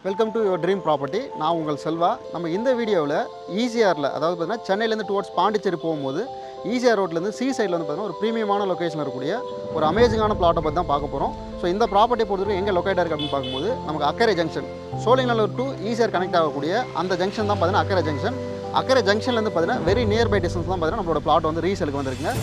Welcome to your dream property. நான் உங்கள் செல்வா. நம்ம இந்த வீடியோவில் ஈசிஆரில், அதாவது பார்த்தீங்கன்னா சென்னையிலேருந்து டுவர்ட்ஸ் பாண்டிச்சேரி போகும்போது ஈசிஆர் ரோட்லேருந்து சி சைடில் வந்து பார்த்தீங்கன்னா ஒரு ப்ரீமியமான லொக்கேஷனில் இருக்கக்கூடிய ஒரு அமேசிங்கான பிளாட்டை பற்றி தான் பார்க்க போகிறோம். ஸோ இந்த ப்ராப்பர்ட்டியை பொறுத்தவரைக்கும் எங்கே லொக்கேட் ஆகிருக்கு அப்படின்னு பார்க்கும்போது நமக்கு அக்கரை junction, Sholinganallur to ECR connect ஆகக்கூடிய அந்த ஜங்ஷன் தான் பார்த்தீங்கன்னா அக்கரை ஜங்ஷன். அக்கரை ஜங்ஷன்லேருந்து பார்த்தீங்கன்னா வெரி நியர்பை டிஸ்டன்ஸ் தான் பார்த்தீங்கன்னா நம்மளோட பிளாட் வந்து ரீசேலுக்கு வந்திருக்குங்க.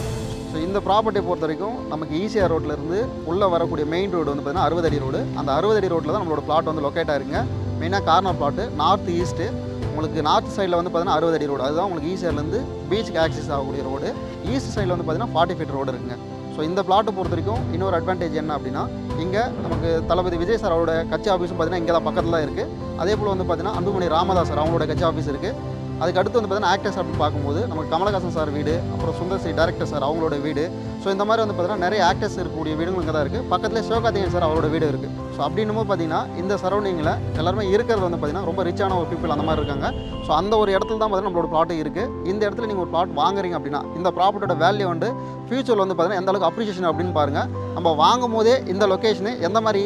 ஸோ இந்த ப்ராப்பர்ட்டியை பொறுத்த வரைக்கும் நமக்கு ஈசிஆர் ரோட்லேருந்து உள்ளே வரக்கூடிய மெயின் ரோடு வந்து பார்த்தீங்கன்னா 60 அடி ரோடு. அந்த 60 அடி ரோட்டில் தான் நம்மளோட பிளாட் வந்து லொக்கேட் ஆகிருங்க. மெயினாக கார்னர் பிளாட்டு நார்த் ஈஸ்ட்டு. உங்களுக்கு நார்த் சைடில் வந்து பார்த்தீங்கன்னா 60 அடி ரோடு, அதுதான் உங்களுக்கு ஈசிஆர்லேருந்து பீச்சுக்கு ஆக்சஸ் ஆகக்கூடிய ரோடு. ஈஸ்ட் சைடில் வந்து பார்த்தீங்கன்னா 40 ஃபீட் ரோடு இருக்குங்க. ஸோ இந்த பிளாட்டை பொறுத்த வரைக்கும் இன்னொரு அட்வான்டேஜ் என்ன அப்படின்னா, இங்கே நமக்கு தளபதி விஜய் சார் அவரோட கட்சி ஆஃபீஸும் பார்த்தீங்கன்னா இங்கே தான் பக்கத்தில் தான் இருக்குது. அதே போல் வந்து பார்த்தீங்கன்னா அன்புமணி ராமதாஸ் சார் அவங்களோட கட்சி ஆஃபீஸ் இருக்குது. அதுக்கு அடுத்து வந்து பார்த்தீங்கன்னா ஆக்டர்ஸ் அப்படின்னு பார்க்கும்போது நமக்கு கமலஹாசன் சார் வீடு, அப்புறம் சுந்தர் சி டேரக்டர் சார் அவங்களோட வீடு. ஸோ இந்த மாதிரி வந்து பார்த்தீங்கன்னா நிறைய ஆக்டர்ஸ் இருக்கக்கூடிய வீடுகள் இங்கே தான் இருக்குது. பக்கத்தில் சிவகார்த்திகேயன் சார் அவரோட வீடு இருக்குது. ஸோ அப்படின்னும் பார்த்தீங்கன்னா இந்த சரௌண்டிங்கில் எல்லாருமே இருக்கிறது வந்து பார்த்தீங்கன்னா ரொம்ப ரிச்சான ஒரு பீப்புள் அந்த மாதிரி இருக்காங்க. ஸோ அந்த ஒரு இடத்துல தான் பார்த்தீங்கன்னா நம்மளோட பிளாட் இருக்குது. இந்த இடத்துல நீங்கள் ஒரு பிளாட் வாங்குறீங்க அப்படின்னா இந்த ப்ராப்பர்ட்டியோட வேல்யூ வந்து ஃபியூச்சரில் வந்து பார்த்தீங்கன்னா எந்த அளவுக்கு அப்ரிஷியேஷன் அப்படின்னு பாருங்கள். நம்ம வாங்கும் போதே இந்த லொக்கேஷனு எந்த மாதிரி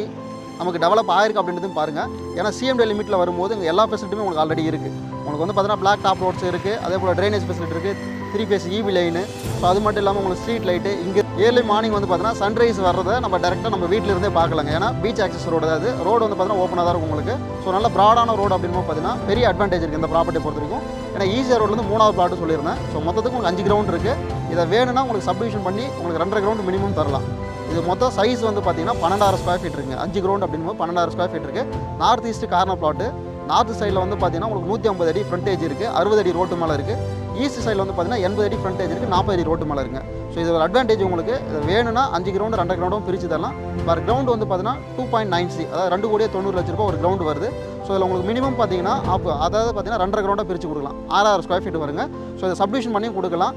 நமக்கு டெவலப் ஆயிருக்கு அப்படின்றதும் பாருங்கள். ஏன்னா சிஎம்டி லிமிட்டில் வரும்போது இங்கே எல்லா ஃபெசிலிட்டியுமே உங்களுக்கு ஆல்ரெடி இருக்குது. உங்களுக்கு வந்து பார்த்தீங்கன்னா பிளாக் டாப் ரோட்ஸ் இருக்குது, அதே போல் ட்ரைனேஜ் ஃபெசிலிட்டி இருக்குது, 3 ஃபேஸ் ஈவி லைனு. ஸோ அது மட்டும் இல்லாமல் உங்களுக்கு ஸ்ட்ரீட் லைட்டு. இங்கே ஏர்லி மார்னிங் வந்து பார்த்தீங்கன்னா சன்ரைஸ் வர்றதை நம்ம டேரெக்டாக நம்ம வீட்டில் இருந்தே பார்க்கலாங்க. ஏன்னா பீச் ஆக்சஸ் ரோடு தான் அது. ரோடு வந்து பார்த்தீங்கன்னா ஓப்பனாக தான் இருக்கும் உங்களுக்கு. ஸோ நல்ல ப்ராடான ரோடு அப்படின்னு பார்த்தீங்கன்னா பெரிய அட்வான்டேஜ் இருக்குது இந்த ப்ராப்பர்ட்டி பொறுத்த வரைக்கும். ஏன்னா ஈசிஆர் ரோட்லேருந்து 3வது பிளாட்டு சொல்லியிருந்தேன். ஸோ மொத்தத்துக்கு உங்களுக்கு 5 கிரவுண்ட் இருக்குது. இதை வேணும்னா உங்களுக்கு சப்டிவிஷன் பண்ணி உங்களுக்கு 2.5 கிரவுண்ட் மினிமம் தரலாம். இது மொத்தம் சைஸ் வந்து பார்த்தீங்கன்னா 12,000 ஸ்கொயர் ஃபீட் இருக்குங்க. 5 கிரவுண்ட் அப்படின்போது 12,000 ஸ்கொயர் ஃபீட் இருக்குது. North east corner plot. North சைடில் வந்து பார்த்தீங்கன்னா உங்களுக்கு 150 அடி ஃப்ரண்டேஜ் இருக்குது, 60 அடி ரோட்டு மேலே இருக்குது. ஈஸ்ட் சைடில் வந்து பார்த்தீங்கன்னா 80 அடி ஃப்ரண்டேஜ் இருக்குது, 40 அடி ரோட்டு மேலே இருக்குங்க. ஸோ இது ஒரு அட்வான்டேஜ் உங்களுக்கு. இது வேணும்னா 5 கிரவுண்டு 2.5 கிரவுண்டும் பிரித்து தரலாம். பர் கிரவுண்ட் வந்து பார்த்தீங்கன்னா 2.9C, அதாவது 2,90 லட்ச ரூபா ஒரு கிரவுண்ட் வருது. ஸோ இதில் உங்களுக்கு மினிமம் பார்த்தீங்கன்னா அதாவது பார்த்தீங்கன்னா 2.5 கிரவுண்டாக பிரித்து கொடுக்கலாம். 6,000 ஸ்கொயர் ஃபீட் வருங்க. ஸோ இதை சப்டிவிஷன் பண்ணி கொடுக்கலாம்.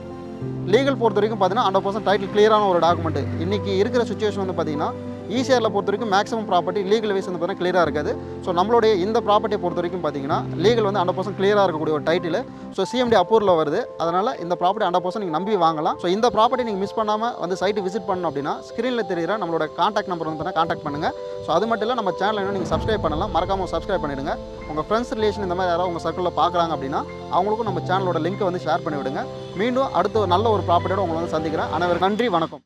லீகல் பொறுத்த வரைக்கும் பார்த்தீங்கன்னா 100% டைட்டில் கிளியரான ஒரு டாக்குமெண்ட். இன்றைக்கி இருக்கிற சுச்சுவேஷன் வந்து பார்த்தீங்கன்னா ஈசிஆரில் பொறுத்த வரைக்கும் மேக்ஸிமம் ப்ராப்பர்ட்டி லீகல் வைஸ் வந்து பார்த்தீங்கன்னா கிளியராக இருக்காது. ஸோ நம்மளுடைய இந்த ப்ராப்பர்ட்டியை பொறுத்த வரைக்கும் பார்த்தீங்கன்னா லீகல் வந்து 100% கிளியராக இருக்கக்கூடிய ஒரு டைட்டில். ஸோ சிஎம்டி அப்ரூவலில் வருது. அதனால் இந்த ப்ராப்பர்ட்டி 100% நீங்கள் நம்பி வாங்கலாம். ஸோ இந்த ப்ராப்பர்ட்டி நீங்கள் மிஸ் பண்ணாமல் வந்து சைட்டு விசிட் பண்ணணும் அப்படின்னா ஸ்க்ரீனில் தெரிகிற நம்மளோட காண்டாக்ட் நம்பர் வந்து பார்த்தீங்கன்னா காண்டாக்ட் பண்ணுங்கள். ஸோ அது மட்டும் இல்லை, நம்ம சேனலை இன்னும் நீங்கள் சப்ஸ்கிரைப் பண்ணலாம். மறக்காமல் சப்ஸ்கிரைப் பண்ணிவிடுங்க. உங்கள் ஃப்ரெண்ட்ஸ் ரிலேஷன் இந்த மாதிரி யாராவது உங்கள் சர்க்கிளில் பார்க்குறாங்க அப்படின்னா அவங்களுக்கும் நம்ம சேனலோட லிங்க்கை வந்து ஷேர் பண்ணிவிடுங்க. மீண்டும் அடுத்த நல்ல ஒரு ப்ராப்பர்ட்டியோட உங்களை வந்து சந்திக்கிறேன். அனைவருக்கும் நன்றி, வணக்கம்.